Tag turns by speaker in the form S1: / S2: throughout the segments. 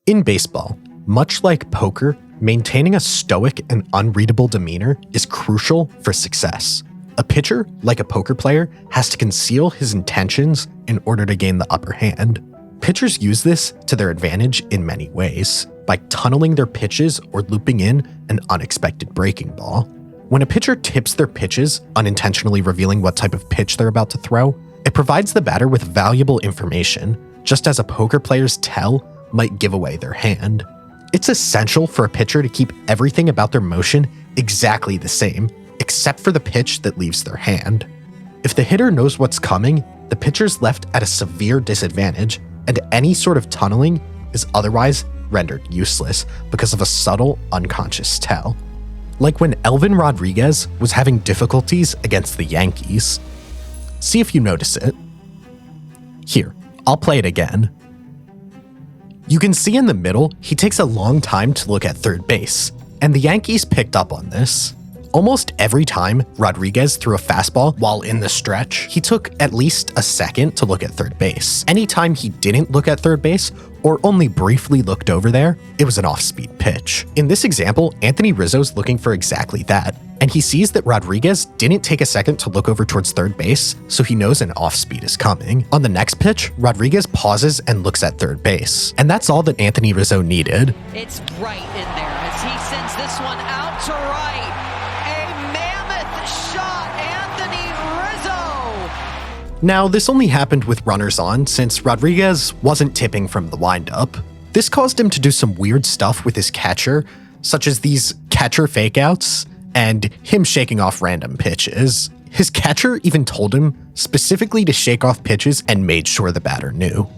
S1: In baseball, much like poker, maintaining a stoic and unreadable demeanor is crucial for success. A pitcher, like a poker player, has to conceal his intentions in order to gain the upper hand. Pitchers use this to their advantage in many ways, by tunneling their pitches or looping in an unexpected breaking ball. When a pitcher tips their pitches, unintentionally revealing what type of pitch they're about to throw, it provides the batter with valuable information, just as a poker player's tell might give away their hand. It's essential for a pitcher to keep everything about their motion exactly the same, except for the pitch that leaves their hand. If the hitter knows what's coming, the pitcher's left at a severe disadvantage, and any sort of tunneling is otherwise rendered useless because of a subtle, unconscious tell. Like when Elvin Rodriguez was having difficulties against the Yankees. See if you notice it. Here, I'll play it again. You can see in the middle, he takes a long time to look at third base, and the Yankees picked up on this. Almost every time Rodriguez threw a fastball while in the stretch, he took at least a second to look at third base. Anytime he didn't look at third base, or only briefly looked over there, it was an off-speed pitch. In this example, Anthony Rizzo's looking for exactly that, and he sees that Rodriguez didn't take a second to look over towards third base, so he knows an off-speed is coming. On the next pitch, Rodriguez pauses and looks at third base, and that's all that Anthony Rizzo needed.
S2: It's right in there as he sends this one out to right.
S1: Now, this only happened with runners on since Rodriguez wasn't tipping from the windup. This caused him to do some weird stuff with his catcher, such as these catcher fakeouts and him shaking off random pitches. His catcher even told him specifically to shake off pitches and made sure the batter knew.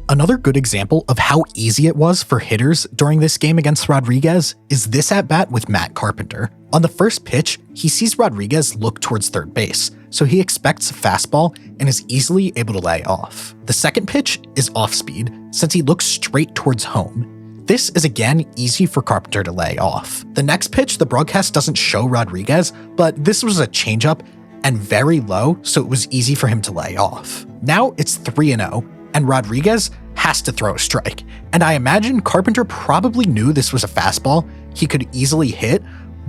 S1: Another good example of how easy it was for hitters during this game against Rodriguez is this at-bat with Matt Carpenter. On the first pitch, he sees Rodriguez look towards third base, so he expects a fastball and is easily able to lay off. The second pitch is off-speed, since he looks straight towards home. This is again easy for Carpenter to lay off. The next pitch, the broadcast doesn't show Rodriguez, but this was a changeup and very low, so it was easy for him to lay off. Now it's 3-0, and Rodriguez has to throw a strike. And I imagine Carpenter probably knew this was a fastball he could easily hit,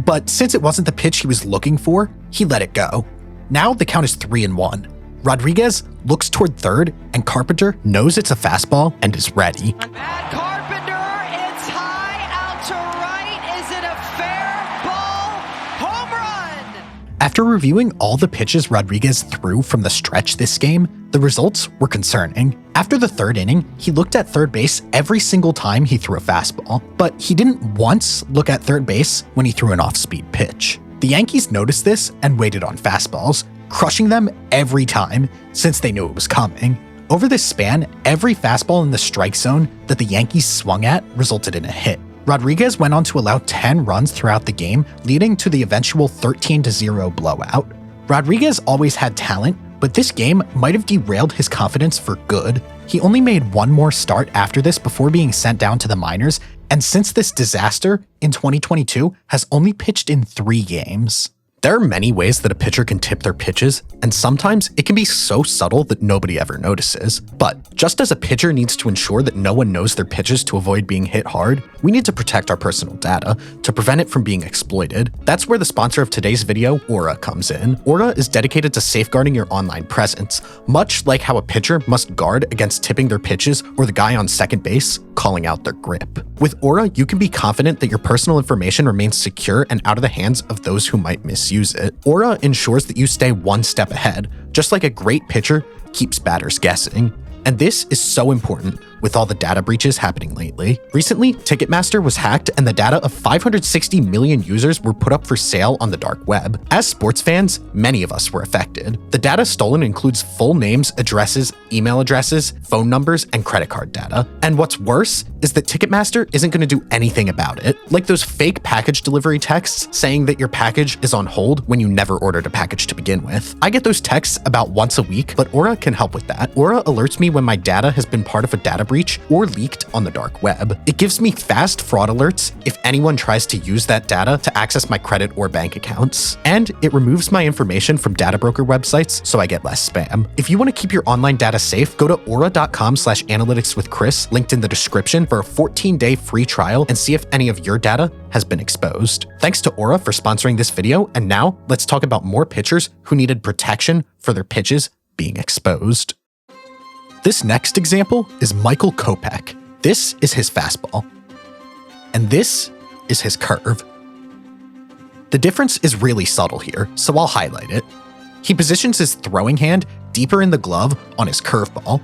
S1: but since it wasn't the pitch he was looking for, he let it go. Now the count is 3-1. Rodriguez looks toward third, and Carpenter knows it's a fastball and is ready.
S2: At Carpenter, it's high out to right. Is it a fair ball? Home run!
S1: After reviewing all the pitches Rodriguez threw from the stretch this game, the results were concerning. After the third inning, he looked at third base every single time he threw a fastball, but he didn't once look at third base when he threw an off-speed pitch. The Yankees noticed this and waited on fastballs, crushing them every time since they knew it was coming. Over this span, every fastball in the strike zone that the Yankees swung at resulted in a hit. Rodriguez went on to allow 10 runs throughout the game, leading to the eventual 13-0 blowout. Rodriguez always had talent, but this game might have derailed his confidence for good. He only made one more start after this before being sent down to the minors, and since this disaster in 2022 has only pitched in 3 games. There are many ways that a pitcher can tip their pitches, and sometimes it can be so subtle that nobody ever notices. But just as a pitcher needs to ensure that no one knows their pitches to avoid being hit hard, we need to protect our personal data to prevent it from being exploited. That's where the sponsor of today's video, Aura, comes in. Aura is dedicated to safeguarding your online presence, much like how a pitcher must guard against tipping their pitches or the guy on second base calling out their grip. With Aura, you can be confident that your personal information remains secure and out of the hands of those who might misuse it. Aura ensures that you stay one step ahead, just like a great pitcher keeps batters guessing. And this is so important with all the data breaches happening lately. Recently, Ticketmaster was hacked and the data of 560 million users were put up for sale on the dark web. As sports fans, many of us were affected. The data stolen includes full names, addresses, email addresses, phone numbers, and credit card data. And what's worse is that Ticketmaster isn't going to do anything about it. Like those fake package delivery texts saying that your package is on hold when you never ordered a package to begin with. I get those texts about once a week, but Aura can help with that. Aura alerts me when my data has been part of a data breach or leaked on the dark web. It gives me fast fraud alerts if anyone tries to use that data to access my credit or bank accounts. And it removes my information from data broker websites so I get less spam. If you want to keep your online data safe, go to aura.com/analyticswithchris, linked in the description, for a 14-day free trial and see if any of your data has been exposed. Thanks to Aura for sponsoring this video, and now let's talk about more pitchers who needed protection for their pitches being exposed. This next example is Michael Kopech. This is his fastball. And this is his curve. The difference is really subtle here, so I'll highlight it. He positions his throwing hand deeper in the glove on his curveball.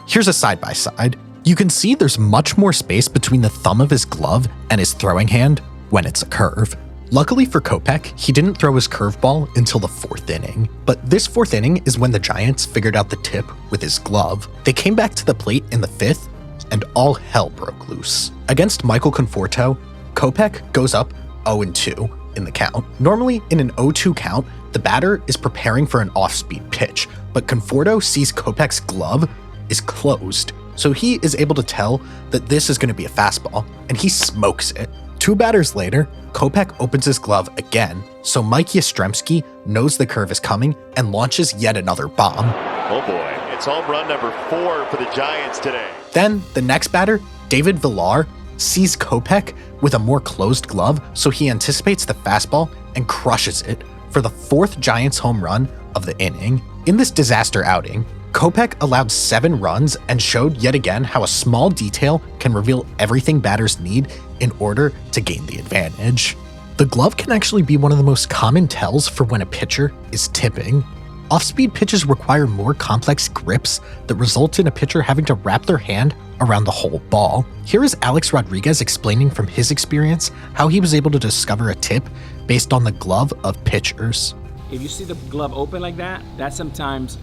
S1: Here's a side-by-side. You can see there's much more space between the thumb of his glove and his throwing hand when it's a curve. Luckily for Kopech, he didn't throw his curveball until the 4th inning. But this 4th inning is when the Giants figured out the tip with his glove. They came back to the plate in the 5th, and all hell broke loose. Against Michael Conforto, Kopech goes up 0-2 in the count. Normally, in an 0-2 count, the batter is preparing for an off-speed pitch, but Conforto sees Kopech's glove is closed, so he is able to tell that this is going to be a fastball, and he smokes it. 2 batters later, Kopech opens his glove again, so Mike Yastrzemski knows the curve is coming and launches yet another bomb.
S3: Oh boy, it's home run number 4 for the Giants today.
S1: Then, the next batter, David Villar, sees Kopech with a more closed glove, so he anticipates the fastball and crushes it for the 4th Giants home run of the inning. In this disaster outing, Kopech allowed 7 runs and showed yet again how a small detail can reveal everything batters need in order to gain the advantage. The glove can actually be one of the most common tells for when a pitcher is tipping. Off-speed pitches require more complex grips that result in a pitcher having to wrap their hand around the whole ball. Here is Alex Rodriguez explaining from his experience how he was able to discover a tip based on the glove of pitchers.
S4: If you see the glove open like that, that sometimes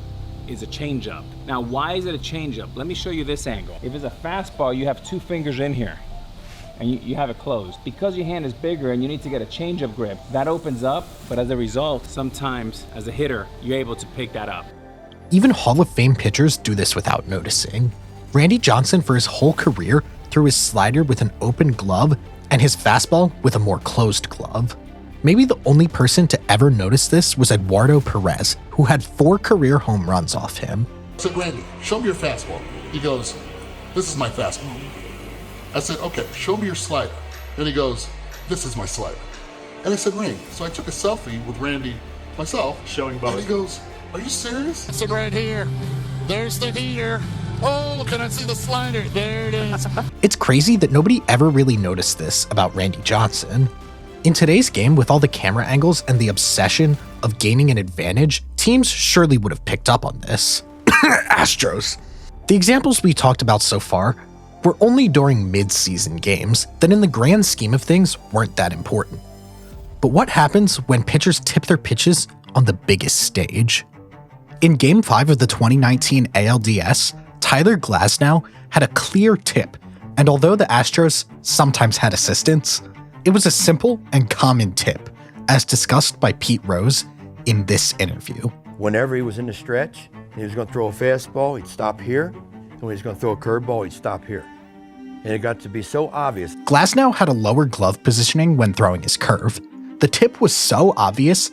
S4: is a changeup. Now, why is it a changeup? Let me show you this angle. If it's a fastball, you have 2 fingers in here and you have it closed. Because your hand is bigger and you need to get a changeup grip, that opens up, but as a result, sometimes as a hitter, you're able to pick that up.
S1: Even Hall of Fame pitchers do this without noticing. Randy Johnson for his whole career threw his slider with an open glove and his fastball with a more closed glove. Maybe the only person to ever notice this was Eduardo Perez, who had 4 career home runs off him.
S5: I said, Randy, show me your fastball. He goes, this is my fastball. I said, okay, show me your slider. And he goes, this is my slider. And I said, Randy. So I took a selfie with Randy myself.
S3: Showing both.
S5: And he goes, are you serious? I said, right here. There's the heater. Oh, can I see the slider? There it is.
S1: It's crazy that nobody ever really noticed this about Randy Johnson. In today's game, with all the camera angles and the obsession of gaining an advantage, teams surely would have picked up on this. Astros. The examples we talked about so far were only during mid-season games that in the grand scheme of things weren't that important. But what happens when pitchers tip their pitches on the biggest stage? In Game 5 of the 2019 ALDS, Tyler Glasnow had a clear tip, and although the Astros sometimes had assistance, it was a simple and common tip, as discussed by Pete Rose in this interview.
S6: Whenever he was in the stretch, and he was going to throw a fastball, he'd stop here. And when he was going to throw a curveball, he'd stop here. And it got to be so obvious.
S1: Glasnow had a lower glove positioning when throwing his curve. The tip was so obvious,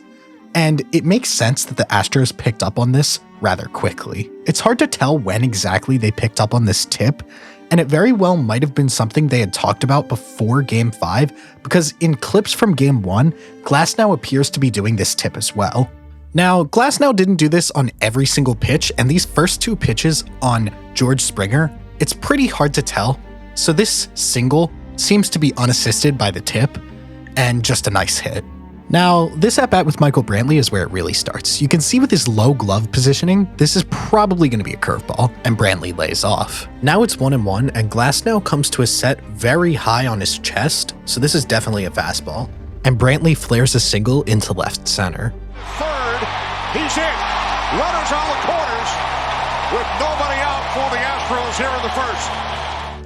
S1: and it makes sense that the Astros picked up on this rather quickly. It's hard to tell when exactly they picked up on this tip, and it very well might have been something they had talked about before Game 5, because in clips from Game 1, Glasnow appears to be doing this tip as well. Now, Glasnow didn't do this on every single pitch, and these first 2 pitches on George Springer, it's pretty hard to tell, so this single seems to be unassisted by the tip, and just a nice hit. Now, this at-bat with Michael Brantley is where it really starts. You can see with his low glove positioning, this is probably going to be a curveball, and Brantley lays off. Now it's 1-1, and Glasnow comes to a set very high on his chest, so this is definitely a fastball. And Brantley flares a single into left center.
S7: Third, he's in. Runners on the corners with nobody out for the Astros here in the first.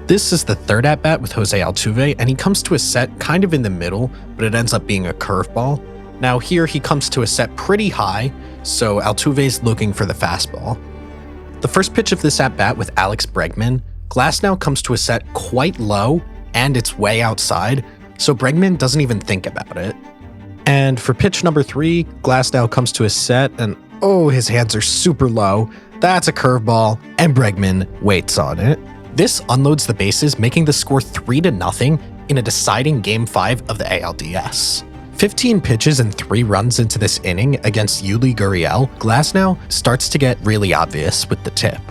S1: This is the third at-bat with Jose Altuve, and he comes to a set kind of in the middle, but it ends up being a curveball. Now here he comes to a set pretty high, so Altuve's looking for the fastball. The first pitch of this at-bat with Alex Bregman, Glasnow comes to a set quite low and it's way outside, so Bregman doesn't even think about it. And for pitch number 3, Glasnow comes to a set and his hands are super low. That's a curveball, and Bregman waits on it. This unloads the bases, making the score 3-0 in a deciding Game 5 of the ALDS. 15 pitches and 3 runs into this inning against Yuli Gurriel, Glasnow starts to get really obvious with the tip.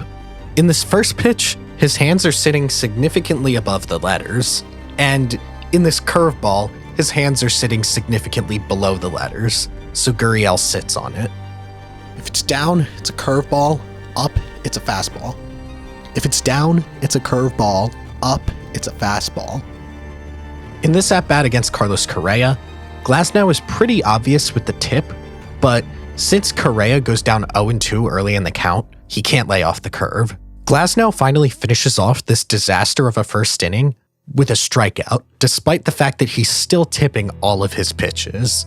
S1: In this first pitch, his hands are sitting significantly above the letters, and in this curveball, his hands are sitting significantly below the letters, so Gurriel sits on it. If it's down, it's a curveball. Up, it's a fastball. If it's down, it's a curveball. Up, it's a fastball. In this at-bat against Carlos Correa, Glasnow is pretty obvious with the tip, but since Correa goes down 0-2 early in the count, he can't lay off the curve. Glasnow finally finishes off this disaster of a first inning with a strikeout, despite the fact that he's still tipping all of his pitches.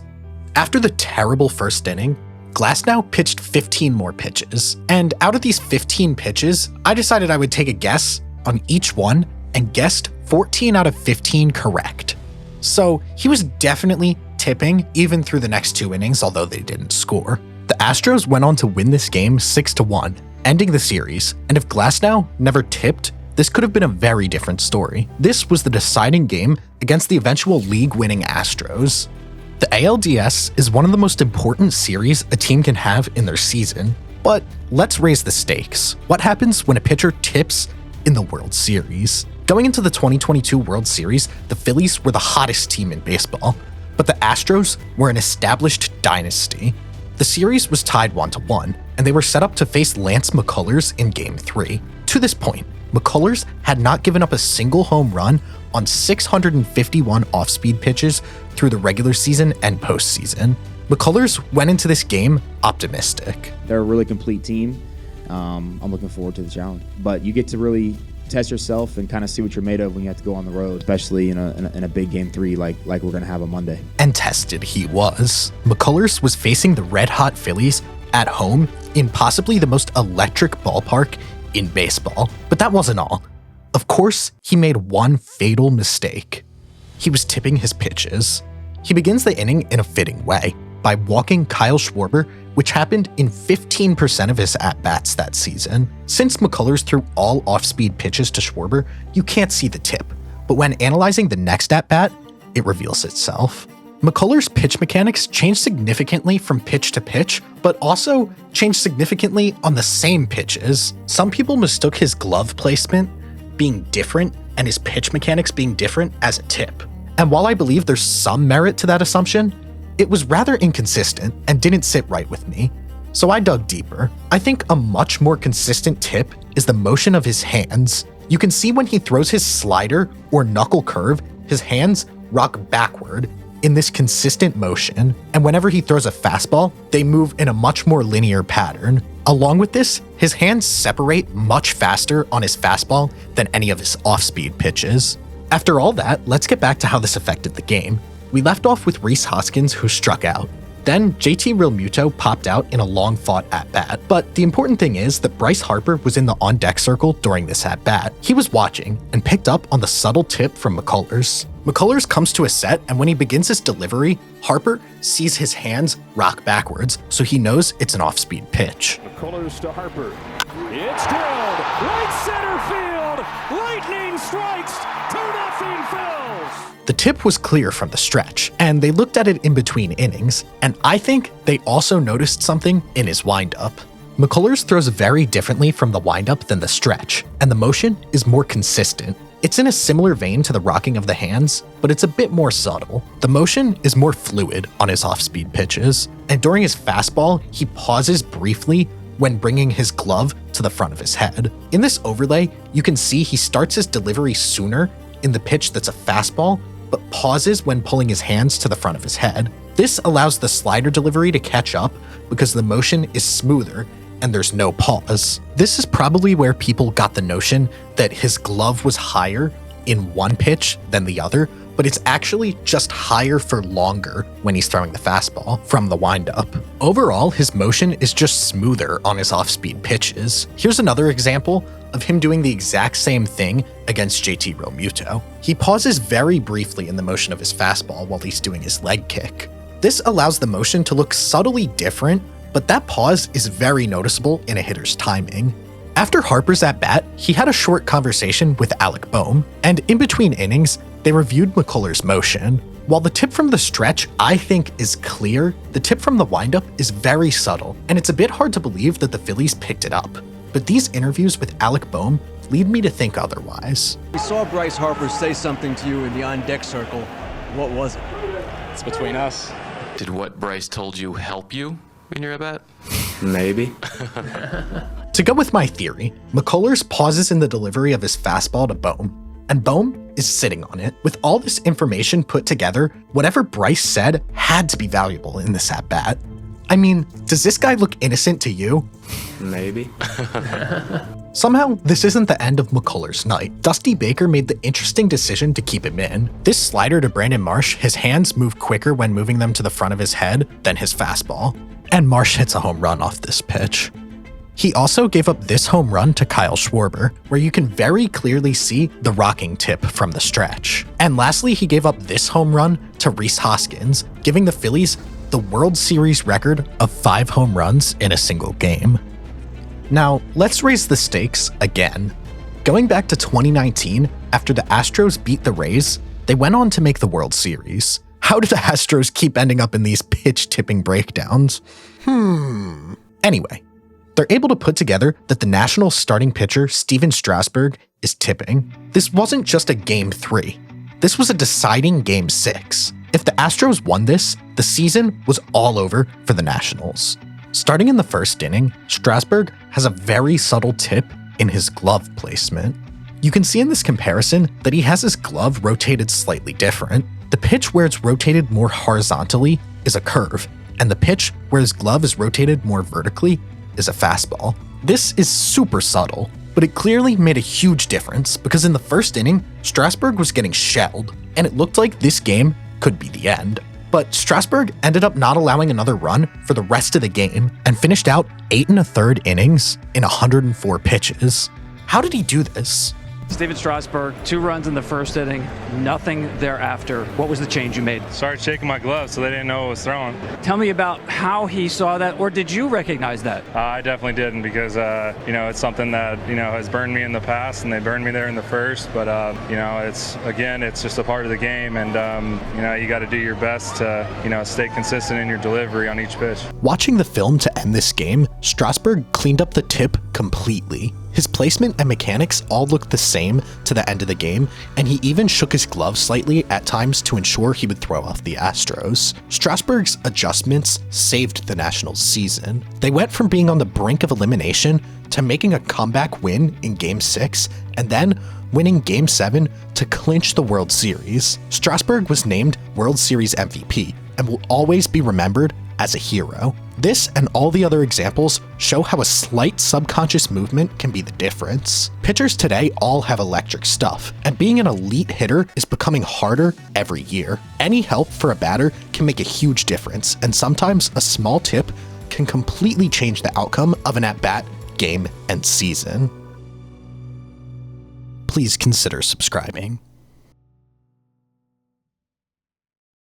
S1: After the terrible first inning, Glasnow pitched 15 more pitches, and out of these 15 pitches, I decided I would take a guess on each one and guessed 14 out of 15 correct. So he was definitely tipping even through the next 2 innings, although they didn't score. The Astros went on to win this game 6-1, ending the series, and if Glasnow never tipped, this could have been a very different story. This was the deciding game against the eventual league-winning Astros. The ALDS is one of the most important series a team can have in their season, but let's raise the stakes. What happens when a pitcher tips in the World Series? Going into the 2022 World Series, the Phillies were the hottest team in baseball, but the Astros were an established dynasty. The series was tied 1-1, and they were set up to face Lance McCullers in Game 3. To this point, McCullers had not given up a single home run on 651 off-speed pitches through the regular season and postseason. McCullers went into this game optimistic.
S8: They're a really complete team. I'm looking forward to the challenge. But you get to really test yourself and kind of see what you're made of when you have to go on the road, especially in a big Game 3 like we're going to have on Monday.
S1: And tested he was. McCullers was facing the red-hot Phillies at home in possibly the most electric ballpark in baseball. But that wasn't all. Of course, he made one fatal mistake. He was tipping his pitches. He begins the inning in a fitting way by walking Kyle Schwarber, which happened in 15% of his at-bats that season. Since McCullers threw all off-speed pitches to Schwarber, you can't see the tip, but when analyzing the next at-bat, it reveals itself. McCullers' pitch mechanics changed significantly from pitch to pitch, but also changed significantly on the same pitches. Some people mistook his glove placement being different and his pitch mechanics being different as a tip. And while I believe there's some merit to that assumption, it was rather inconsistent and didn't sit right with me. So I dug deeper. I think a much more consistent tip is the motion of his hands. You can see when he throws his slider or knuckle curve, his hands rock backward in this consistent motion, and whenever he throws a fastball, they move in a much more linear pattern. Along with this, his hands separate much faster on his fastball than any of his off-speed pitches. After all that, let's get back to how this affected the game. We left off with Rhys Hoskins, who struck out. Then JT Realmuto popped out in a long-fought at-bat, but the important thing is that Bryce Harper was in the on-deck circle during this at-bat. He was watching and picked up on the subtle tip from McCullers. McCullers comes to a set, and when he begins his delivery, Harper sees his hands rock backwards, so he knows it's an off-speed pitch.
S9: McCullers to Harper. It's drilled. Right center field. Lightning strikes. 2-0 Phils.
S1: The tip was clear from the stretch, and they looked at it in between innings, and I think they also noticed something in his windup. McCullers throws very differently from the windup than the stretch, and the motion is more consistent. It's in a similar vein to the rocking of the hands, but it's a bit more subtle. The motion is more fluid on his off-speed pitches, and during his fastball, he pauses briefly when bringing his glove to the front of his head. In this overlay, you can see he starts his delivery sooner in the pitch that's a fastball, but pauses when pulling his hands to the front of his head. This allows the slider delivery to catch up because the motion is smoother and there's no pause. This is probably where people got the notion that his glove was higher in one pitch than the other, but it's actually just higher for longer when he's throwing the fastball from the windup. Overall, his motion is just smoother on his off-speed pitches. Here's another example of him doing the exact same thing against JT Realmuto. He pauses very briefly in the motion of his fastball while he's doing his leg kick. This allows the motion to look subtly different, but that pause is very noticeable in a hitter's timing. After Harper's at-bat, he had a short conversation with Alec Boehm, and in between innings, they reviewed McCullers' motion. While the tip from the stretch, I think, is clear, the tip from the windup is very subtle, and it's a bit hard to believe that the Phillies picked it up. But these interviews with Alec Boehm lead me to think otherwise.
S10: We saw Bryce Harper say something to you in the on-deck circle. What was it?
S11: It's between us.
S12: Did what Bryce told you help you in your at-bat?
S11: Maybe.
S1: To go with my theory, McCullers pauses in the delivery of his fastball to Boehm, and Boehm is sitting on it. With all this information put together, whatever Bryce said had to be valuable in this at-bat. I mean, does this guy look innocent to you?
S11: Maybe.
S1: Somehow, this isn't the end of McCullers' night. Dusty Baker made the interesting decision to keep him in. This slider to Brandon Marsh, his hands move quicker when moving them to the front of his head than his fastball. And Marsh hits a home run off this pitch. He also gave up this home run to Kyle Schwarber, where you can very clearly see the rocking tip from the stretch. And lastly, he gave up this home run to Rhys Hoskins, giving the Phillies the World Series record of 5 home runs in a single game. Now, let's raise the stakes again. Going back to 2019, after the Astros beat the Rays, they went on to make the World Series. How did the Astros keep ending up in these pitch-tipping breakdowns? Anyway, they're able to put together that the Nationals starting pitcher, Steven Strasburg, is tipping. This wasn't just a Game 3. This was a deciding Game 6. If the Astros won this, the season was all over for the Nationals. Starting in the first inning, Strasburg has a very subtle tip in his glove placement. You can see in this comparison that he has his glove rotated slightly different. The pitch where it's rotated more horizontally is a curve, and the pitch where his glove is rotated more vertically is a fastball. This is super subtle, but it clearly made a huge difference because in the first inning, Strasburg was getting shelled, and it looked like this game could be the end. But Strasburg ended up not allowing another run for the rest of the game and finished out 8 1/3 innings in 104 pitches. How did he do this?
S13: Steven Strasburg, 2 runs in the first inning, nothing thereafter. What was the change you made?
S14: Started shaking my gloves so they didn't know I was throwing.
S13: Tell me about how he saw that, or did you recognize that?
S14: I definitely didn't because, it's something that, has burned me in the past, and they burned me there in the first. But, it's just a part of the game, and, you got to do your best to, stay consistent in your delivery on each pitch.
S1: Watching the film to end this game, Strasburg cleaned up the tip completely. His placement and mechanics all looked the same to the end of the game, and he even shook his glove slightly at times to ensure he would throw off the Astros. Strasburg's adjustments saved the Nationals' season. They went from being on the brink of elimination to making a comeback win in Game 6, and then winning Game 7 to clinch the World Series. Strasburg was named World Series MVP and will always be remembered as a hero. This and all the other examples show how a slight subconscious movement can be the difference. Pitchers today all have electric stuff, and being an elite hitter is becoming harder every year. Any help for a batter can make a huge difference, and sometimes a small tip can completely change the outcome of an at-bat, game, and season. Please consider subscribing.